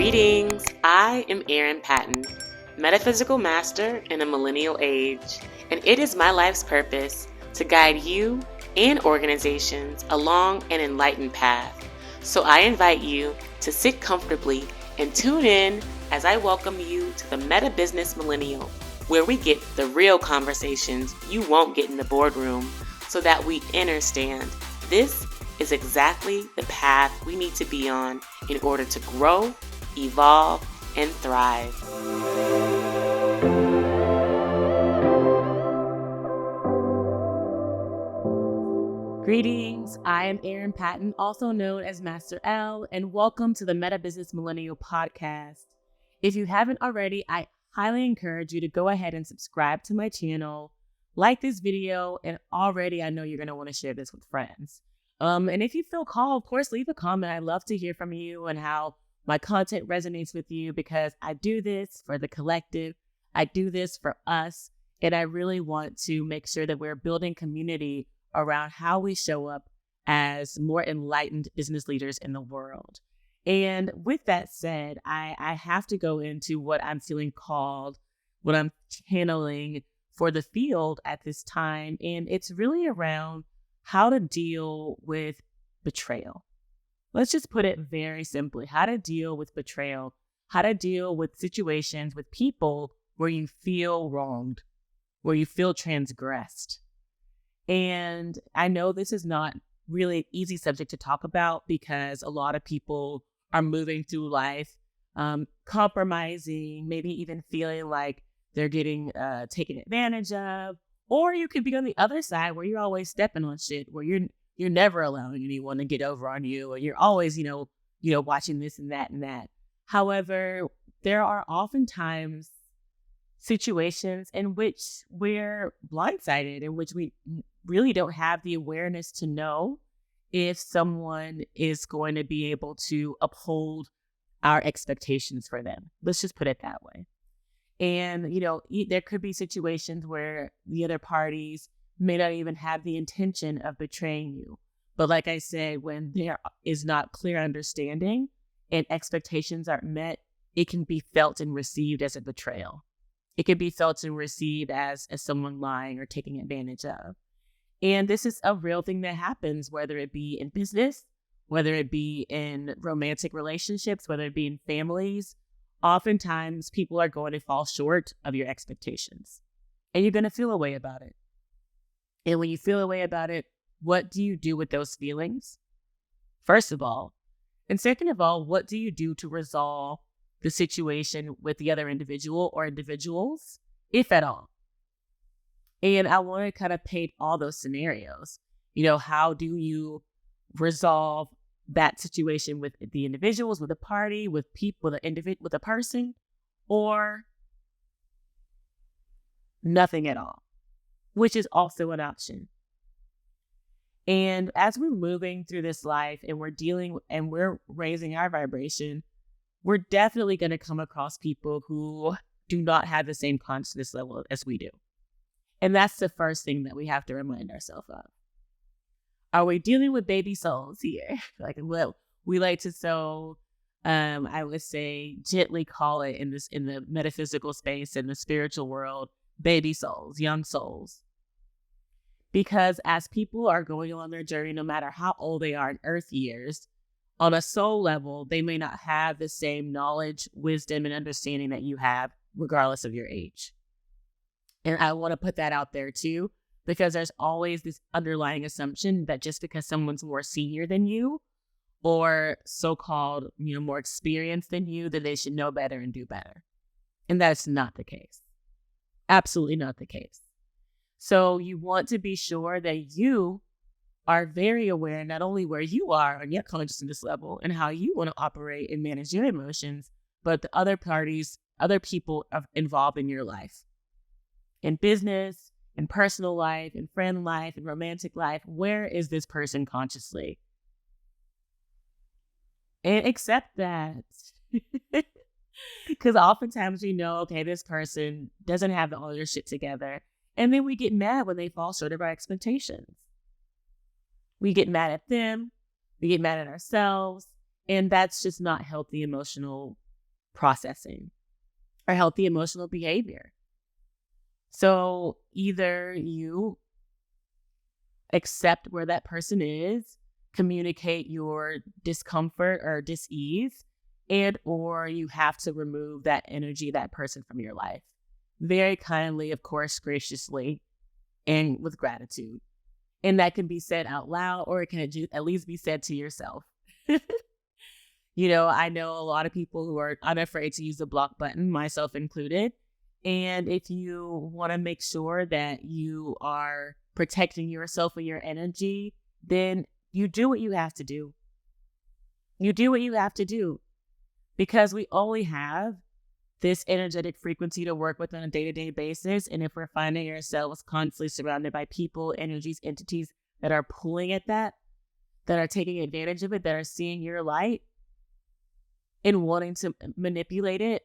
Greetings, I am Erin Patten, metaphysical master in a millennial age, and it is my life's purpose to guide you and organizations along an enlightened path. So I invite you to sit comfortably and tune in as I welcome you to the Meta Business Millennial, where we get the real conversations you won't get in the boardroom so that we understand this is exactly the path we need to be on in order to grow, evolve, and thrive. Greetings, I am Erin Patten, also known as Master L, and welcome to the Meta Business Millennial podcast. If you haven't already, I highly encourage you to go ahead and subscribe to my channel, like this video, and already I know you're going to want to share this with friends. And if you feel called, of course, leave a comment. I love to hear from you and how my content resonates with you, because I do this for the collective. I do this for us. And I really want to make sure that we're building community around how we show up as more enlightened business leaders in the world. And with that said, I have to go into what I'm feeling called, what I'm channeling for the field at this time. And it's really around how to deal with betrayal. Let's just put it very simply. How to deal with betrayal. How to deal with situations with people where you feel wronged, where you feel transgressed. And I know this is not really an easy subject to talk about, because a lot of people are moving through life, compromising, maybe even feeling like they're getting taken advantage of. Or you could be on the other side where you're always stepping on shit, where you're never allowing anyone to get over on you, or you're always, watching this and that and that. However, there are oftentimes situations in which we're blindsided, in which we really don't have the awareness to know if someone is going to be able to uphold our expectations for them. Let's just put it that way. And, there could be situations where the other parties may not even have the intention of betraying you. But like I said, when there is not clear understanding and expectations aren't met, it can be felt and received as a betrayal. It can be felt and received as someone lying or taking advantage of. And this is a real thing that happens, whether it be in business, whether it be in romantic relationships, whether it be in families. Oftentimes, people are going to fall short of your expectations, and you're going to feel a way about it. And when you feel a way about it, what do you do with those feelings? First of all. And second of all, what do you do to resolve the situation with the other individual or individuals, if at all? And I want to kind of paint all those scenarios. How do you resolve that situation with the individuals, with the party, with people, with a person, or nothing at all, which is also an option. And as we're moving through this life and we're raising our vibration, we're definitely going to come across people who do not have the same consciousness level as we do. And that's the first thing that we have to remind ourselves of. Are we dealing with baby souls here? We like to I would say gently call it in the metaphysical space, in the spiritual world, baby souls, young souls. Because as people are going along their journey, no matter how old they are in earth years, on a soul level, they may not have the same knowledge, wisdom, and understanding that you have, regardless of your age. And I want to put that out there too, because there's always this underlying assumption that just because someone's more senior than you, or so-called, more experienced than you, that they should know better and do better. And that's not the case. Absolutely not the case. So you want to be sure that you are very aware, not only where you are on your consciousness level and how you want to operate and manage your emotions, but the other parties, other people involved in your life. In business, in personal life, in friend life, in romantic life, where is this person consciously? And accept that. Because oftentimes we know, okay, this person doesn't have all their shit together. And then we get mad when they fall short of our expectations. We get mad at them. We get mad at ourselves. And that's just not healthy emotional processing or healthy emotional behavior. So either you accept where that person is, communicate your discomfort or dis-ease, and or you have to remove that energy, that person from your life. Very kindly, of course, graciously, and with gratitude. And that can be said out loud, or it can at least be said to yourself. I know a lot of people who are unafraid to use the block button, myself included. And if you want to make sure that you are protecting yourself and your energy, then you do what you have to do. You do what you have to do, because we only have this energetic frequency to work with on a day-to-day basis. And if we're finding ourselves constantly surrounded by people, energies, entities that are pulling at that are taking advantage of it, that are seeing your light and wanting to manipulate it,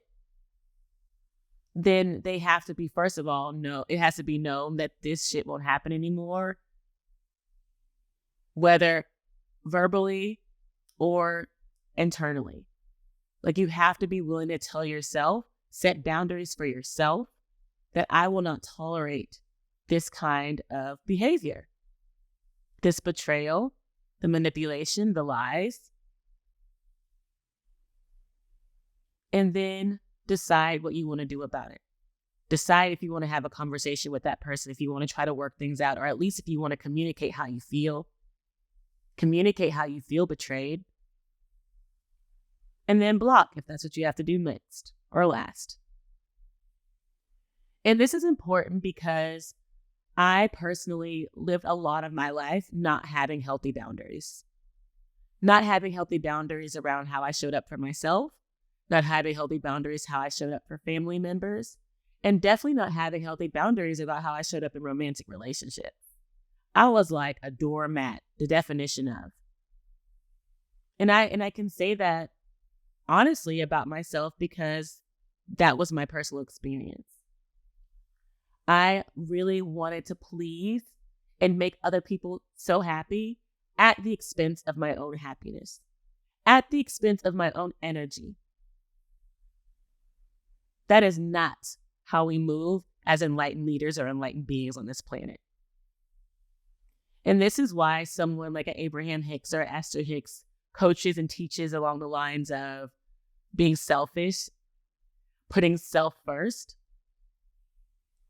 then they have to be, first of all, it has to be known that this shit won't happen anymore, whether verbally or internally. Like, you have to be willing to tell yourself, set boundaries for yourself, that I will not tolerate this kind of behavior, this betrayal, the manipulation, the lies. And then decide what you want to do about it. Decide if you want to have a conversation with that person, if you want to try to work things out, or at least if you want to communicate how you feel. Communicate how you feel betrayed. And then block if that's what you have to do next or last. And this is important because I personally lived a lot of my life not having healthy boundaries. Not having healthy boundaries around how I showed up for myself. Not having healthy boundaries how I showed up for family members. And definitely not having healthy boundaries about how I showed up in romantic relationships. I was like a doormat, the definition of. And I can say that honestly about myself because that was my personal experience. I really wanted to please and make other people so happy at the expense of my own happiness, at the expense of my own energy. That is not how we move as enlightened leaders or enlightened beings on this planet. And this is why someone like an Abraham Hicks or Esther Hicks coaches and teaches along the lines of being selfish, putting self first.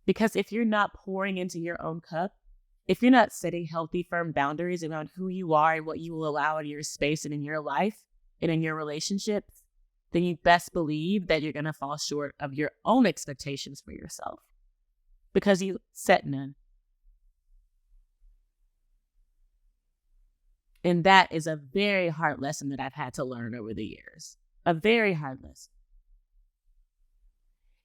Because if you're not pouring into your own cup, if you're not setting healthy, firm boundaries around who you are and what you will allow in your space and in your life and in your relationships, then you best believe that you're going to fall short of your own expectations for yourself because you set none. And that is a very hard lesson that I've had to learn over the years. A very hard lesson.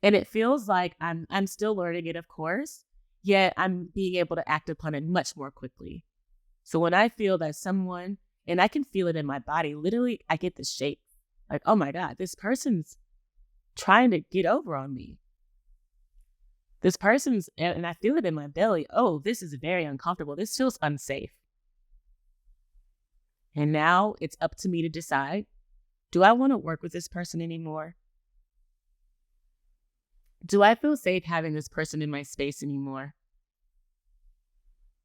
And it feels like I'm still learning it, of course, yet I'm being able to act upon it much more quickly. So when I feel that someone, and I can feel it in my body, literally I get the shake. Like, oh my God, this person's trying to get over on me. This person's, and I feel it in my belly. Oh, this is very uncomfortable. This feels unsafe. And now it's up to me to decide, do I want to work with this person anymore? Do I feel safe having this person in my space anymore?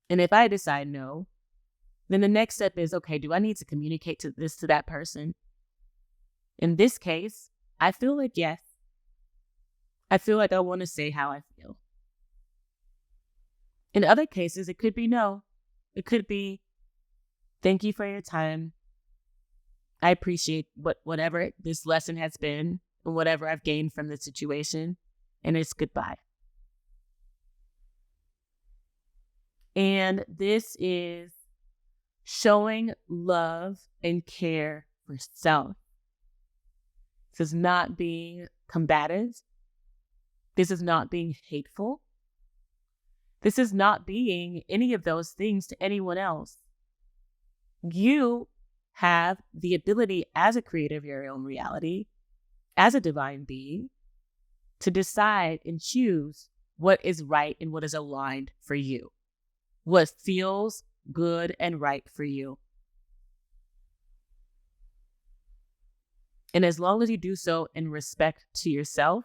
And if I decide no, then the next step is, okay, do I need to communicate to that person? In this case, I feel like yes. I feel like I want to say how I feel. In other cases, it could be no. It could be, thank you for your time. I appreciate whatever this lesson has been and whatever I've gained from the situation. And it's goodbye. And this is showing love and care for self. This is not being combative. This is not being hateful. This is not being any of those things to anyone else. You have the ability as a creator of your own reality, as a divine being, to decide and choose what is right and what is aligned for you, what feels good and right for you. And as long as you do so in respect to yourself,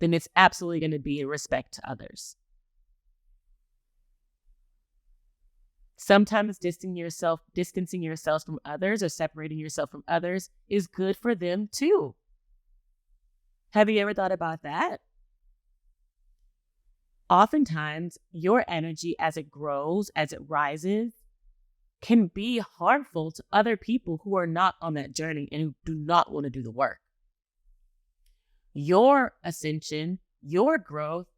then it's absolutely going to be in respect to others. Sometimes distancing yourself from others or separating yourself from others is good for them too. Have you ever thought about that? Oftentimes, your energy as it grows, as it rises, can be harmful to other people who are not on that journey and who do not want to do the work. Your ascension, your growth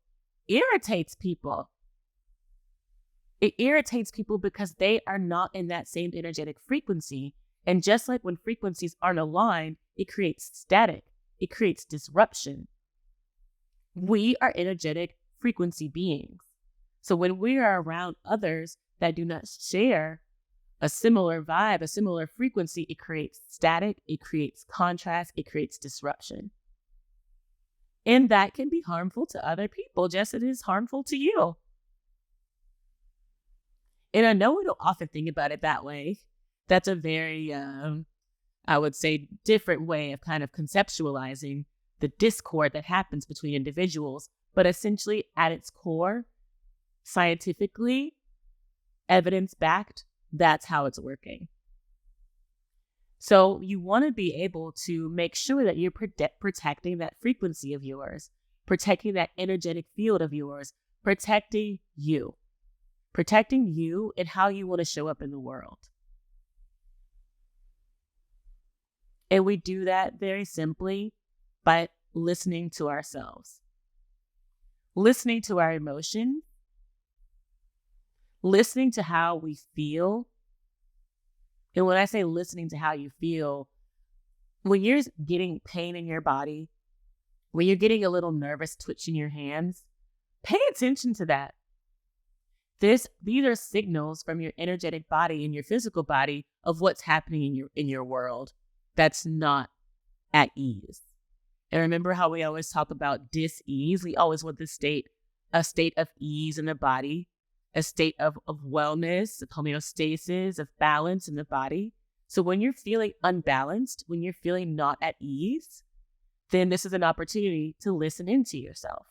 irritates people. It irritates people because they are not in that same energetic frequency. And just like when frequencies aren't aligned, it creates static. It creates disruption. We are energetic frequency beings. So when we are around others that do not share a similar vibe, a similar frequency, it creates static, it creates contrast, it creates disruption. And that can be harmful to other people, just as it is harmful to you. And I know we don't often think about it that way. That's a very, I would say, different way of kind of conceptualizing the discord that happens between individuals. But essentially, at its core, scientifically, evidence-backed, that's how it's working. So you want to be able to make sure that you're protecting that frequency of yours, protecting that energetic field of yours, protecting you and how you want to show up in the world. And we do that very simply by listening to ourselves, listening to our emotions, listening to how we feel. And when I say listening to how you feel, when you're getting pain in your body, when you're getting a little nervous twitch in your hands, pay attention to that. These are signals from your energetic body and your physical body of what's happening in your world that's not at ease. And remember how we always talk about dis-ease? We always want a state of ease in the body, a state of wellness, of homeostasis, of balance in the body. So when you're feeling unbalanced, when you're feeling not at ease, then this is an opportunity to listen into yourself.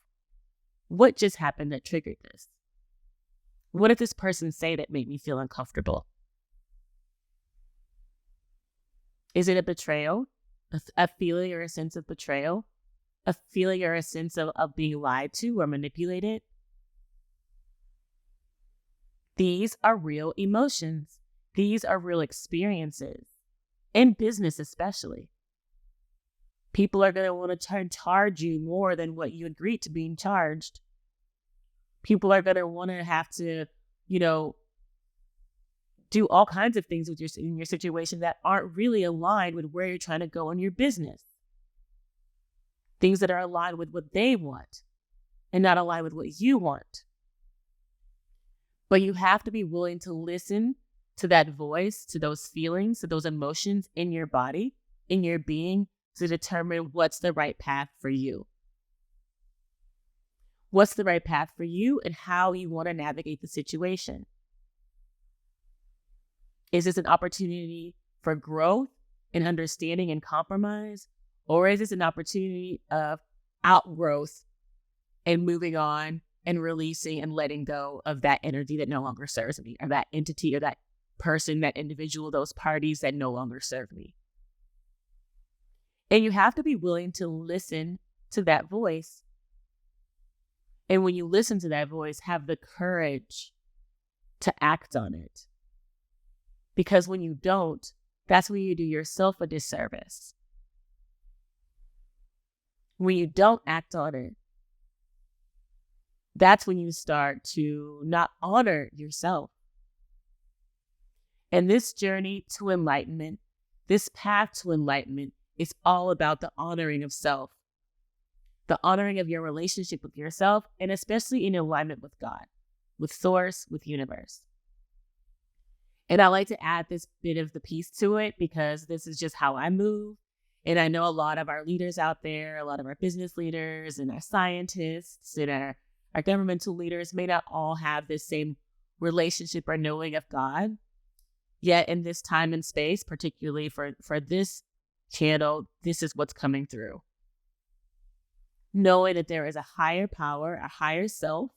What just happened that triggered this? What did this person say that made me feel uncomfortable? Is it a betrayal? A feeling or a sense of betrayal? A feeling or a sense of being lied to or manipulated? These are real emotions. These are real experiences. In business especially. People are going to want to charge you more than what you agreed to being charged. People are going to want to have to, do all kinds of things in your situation that aren't really aligned with where you're trying to go in your business. Things that are aligned with what they want and not aligned with what you want. But you have to be willing to listen to that voice, to those feelings, to those emotions in your body, in your being, to determine what's the right path for you. What's the right path for you and how you want to navigate the situation. Is this an opportunity for growth and understanding and compromise? Or is this an opportunity of outgrowth and moving on and releasing and letting go of that energy that no longer serves me, or that entity or that person, that individual, those parties that no longer serve me? And you have to be willing to listen to that voice. And when you listen to that voice, have the courage to act on it. Because when you don't, that's when you do yourself a disservice. When you don't act on it, that's when you start to not honor yourself. And this journey to enlightenment, this path to enlightenment, is all about the honoring of self. The honoring of your relationship with yourself, and especially in alignment with God, with Source, with Universe. And I like to add this bit of the piece to it because this is just how I move. And I know a lot of our leaders out there, a lot of our business leaders and our scientists and our governmental leaders may not all have this same relationship or knowing of God. Yet in this time and space, particularly for this channel, this is what's coming through. Knowing that there is a higher power, a higher self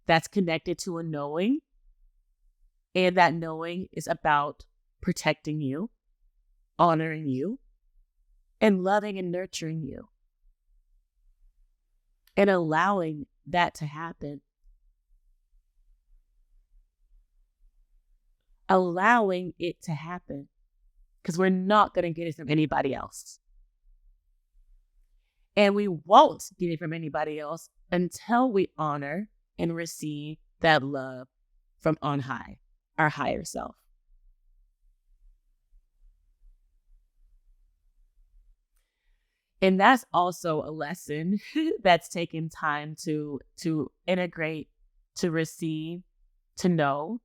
that's connected to a knowing, and that knowing is about protecting you, honoring you, and loving and nurturing you, and allowing that to happen. Allowing it to happen, because we're not going to get it from anybody else. And we won't get it from anybody else until we honor and receive that love from on high, our higher self. And that's also a lesson that's taken time to integrate, to receive, to know,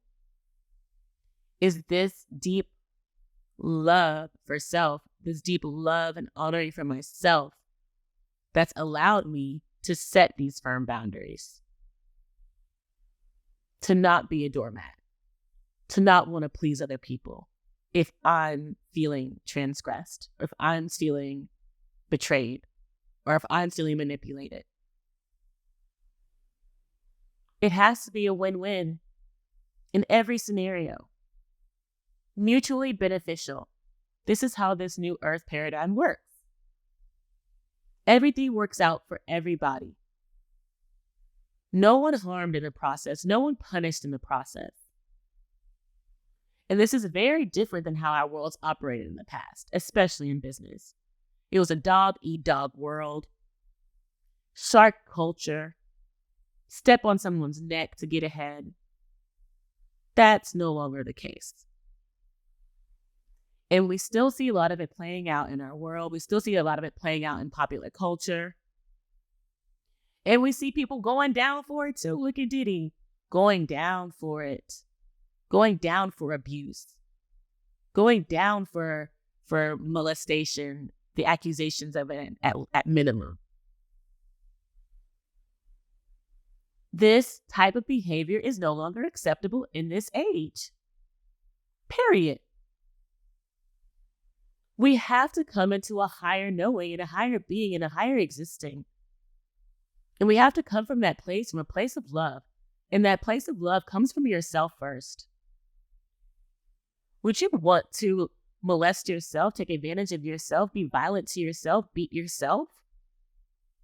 is this deep love for self, this deep love and honoring for myself that's allowed me to set these firm boundaries, to not be a doormat, to not want to please other people if I'm feeling transgressed, or if I'm feeling betrayed, or if I'm feeling manipulated. It has to be a win-win in every scenario. Mutually beneficial. This is how this new earth paradigm works. Everything works out for everybody. No one harmed in the process. No one punished in the process. And this is very different than how our world's operated in the past, especially in business. It was a dog-eat-dog world, shark culture, step on someone's neck to get ahead. That's no longer the case. And we still see a lot of it playing out in our world. We still see a lot of it playing out in popular culture. And we see people going down for it too. Look at Diddy, going down for it, going down for abuse, going down for molestation, the accusations of it at minimum. This type of behavior is no longer acceptable in this age. Period. We have to come into a higher knowing and a higher being and a higher existing. And we have to come from that place, from a place of love. And that place of love comes from yourself first. Would you want to molest yourself, take advantage of yourself, be violent to yourself, beat yourself?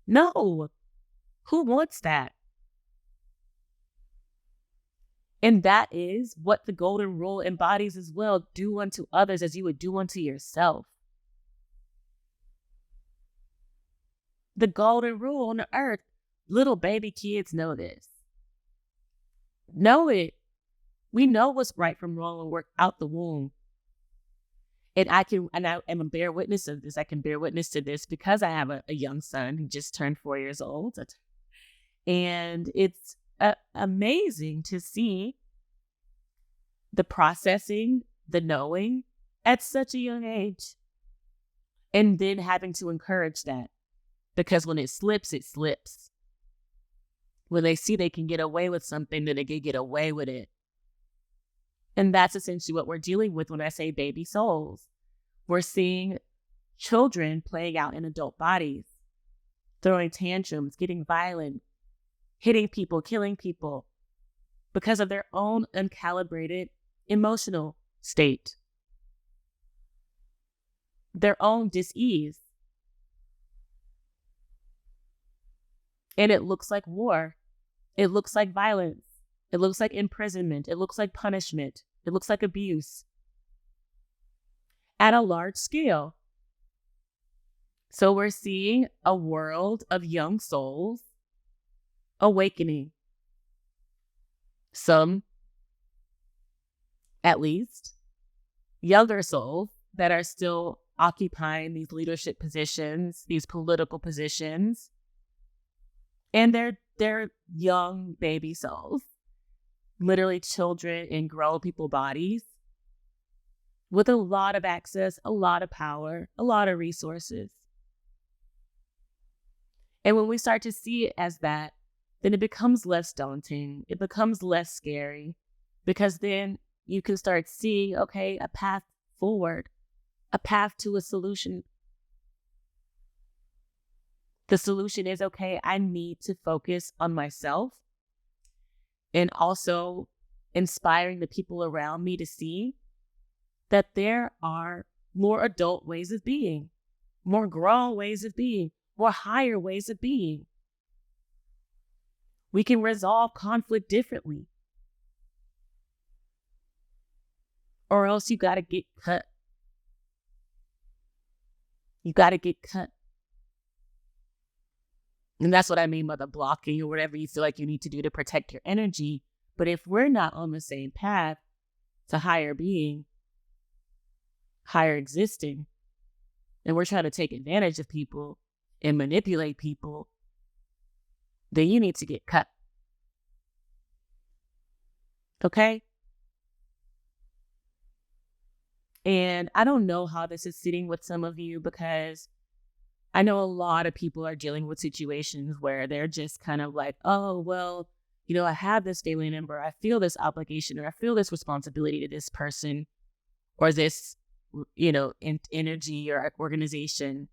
No. Who wants that? And that is what the golden rule embodies as well. Do unto others as you would do unto yourself. The golden rule on the earth. Little baby kids know this. Know it. We know what's right from wrong when we're out the womb. And I am a bear witness of this. I can bear witness to this because I have a young son who just turned 4 years old. And it's amazing to see the processing, the knowing at such a young age. And then having to encourage that. Because when it slips, it slips. When they see they can get away with something, then they can get away with it. And that's essentially what we're dealing with when I say baby souls. We're seeing children playing out in adult bodies, throwing tantrums, getting violent, hitting people, killing people because of their own uncalibrated emotional state, their own dis-ease. And it looks like war. It looks like violence. It looks like imprisonment. It looks like punishment. It looks like abuse at a large scale. So we're seeing a world of young souls awakening. Some, at least, younger souls that are still occupying these leadership positions, these political positions. And they're young baby souls, literally children in grown people bodies with a lot of access, a lot of power, a lot of resources. And when we start to see it as that, then it becomes less daunting. It becomes less scary because then you can start seeing, okay, a path forward, a path to a solution, The solution is, okay, I need to focus on myself and also inspiring the people around me to see that there are more adult ways of being, more grown ways of being, more higher ways of being. We can resolve conflict differently. Or else you got to get cut. You got to get cut. And that's what I mean by the blocking or whatever you feel like you need to do to protect your energy. But if we're not on the same path to higher being, higher existing, and we're trying to take advantage of people and manipulate people, then you need to get cut. Okay? And I don't know how this is sitting with some of you, because I know a lot of people are dealing with situations where they're just kind of like, oh, well, I have this family member, I feel this obligation, or I feel this responsibility to this person or this, energy or organization.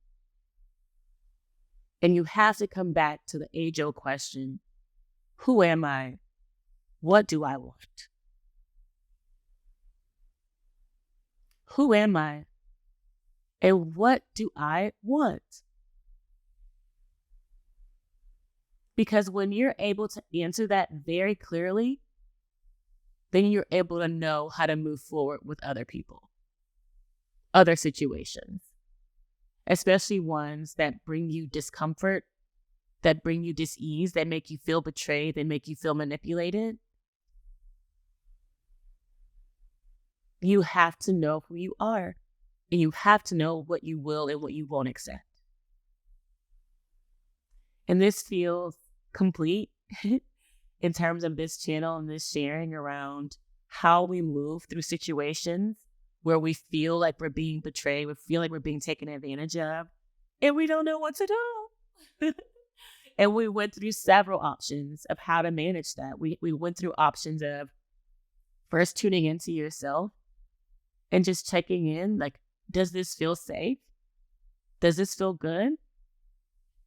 And you have to come back to the age-old question, who am I? What do I want? Who am I? And what do I want? Because when you're able to answer that very clearly, then you're able to know how to move forward with other people, other situations, especially ones that bring you discomfort, that bring you dis-ease, that make you feel betrayed, that make you feel manipulated. You have to know who you are, and you have to know what you will and what you won't accept. And this feels complete in terms of this channel and this sharing around how we move through situations where we feel like we're being betrayed, we feel like we're being taken advantage of, and we don't know what to do. And we went through several options of how to manage that. We went through options of first tuning into yourself and just checking in, like, does this feel safe? Does this feel good?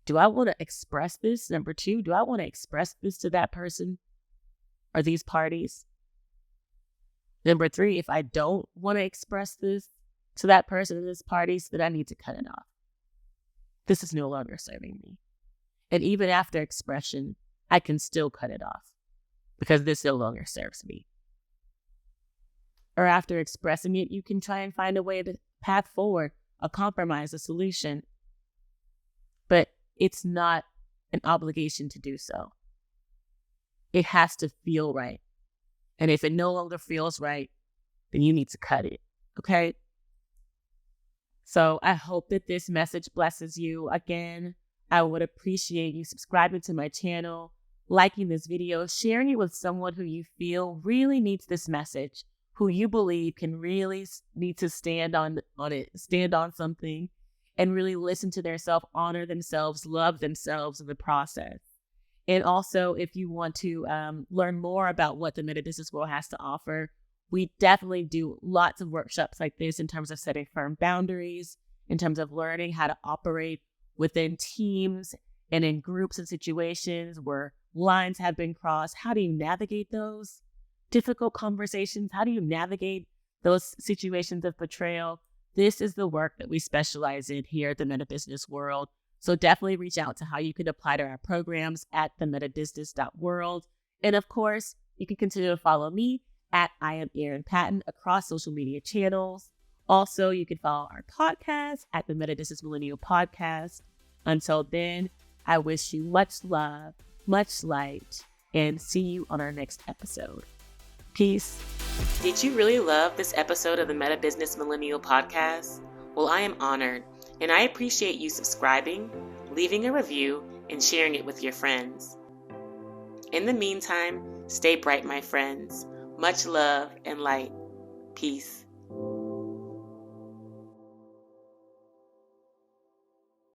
Do I want to express this? Number 2, do I want to express this to that person or these parties? Number 3, if I don't want to express this to that person or this parties, then I need to cut it off. This is no longer serving me. And even after expression, I can still cut it off because this no longer serves me. Or after expressing it, you can try and find a way to path forward, a compromise, a solution. But it's not an obligation to do so. It has to feel right. And if it no longer feels right, then you need to cut it. Okay? So I hope that this message blesses you. Again, I would appreciate you subscribing to my channel, liking this video, sharing it with someone who you feel really needs this message, who you believe can really need to stand on something, and really listen to themselves, honor themselves, love themselves in the process. And also, if you want to learn more about what the Meta Business World has to offer, we definitely do lots of workshops like this in terms of setting firm boundaries, in terms of learning how to operate within teams and in groups and situations where lines have been crossed. How do you navigate those difficult conversations? How do you navigate those situations of betrayal? This is the work that we specialize in here at the Meta Business World. So definitely reach out to how you can apply to our programs at themetabusiness.world. And of course, you can continue to follow me at I am Erin Patten across social media channels. Also, you can follow our podcast at the Meta Business Millennial Podcast. Until then, I wish you much love, much light, and see you on our next episode. Peace. Did you really love this episode of the Meta Business Millennial Podcast? Well, I am honored, and I appreciate you subscribing, leaving a review, and sharing it with your friends. In the meantime, stay bright, my friends. Much love and light. Peace.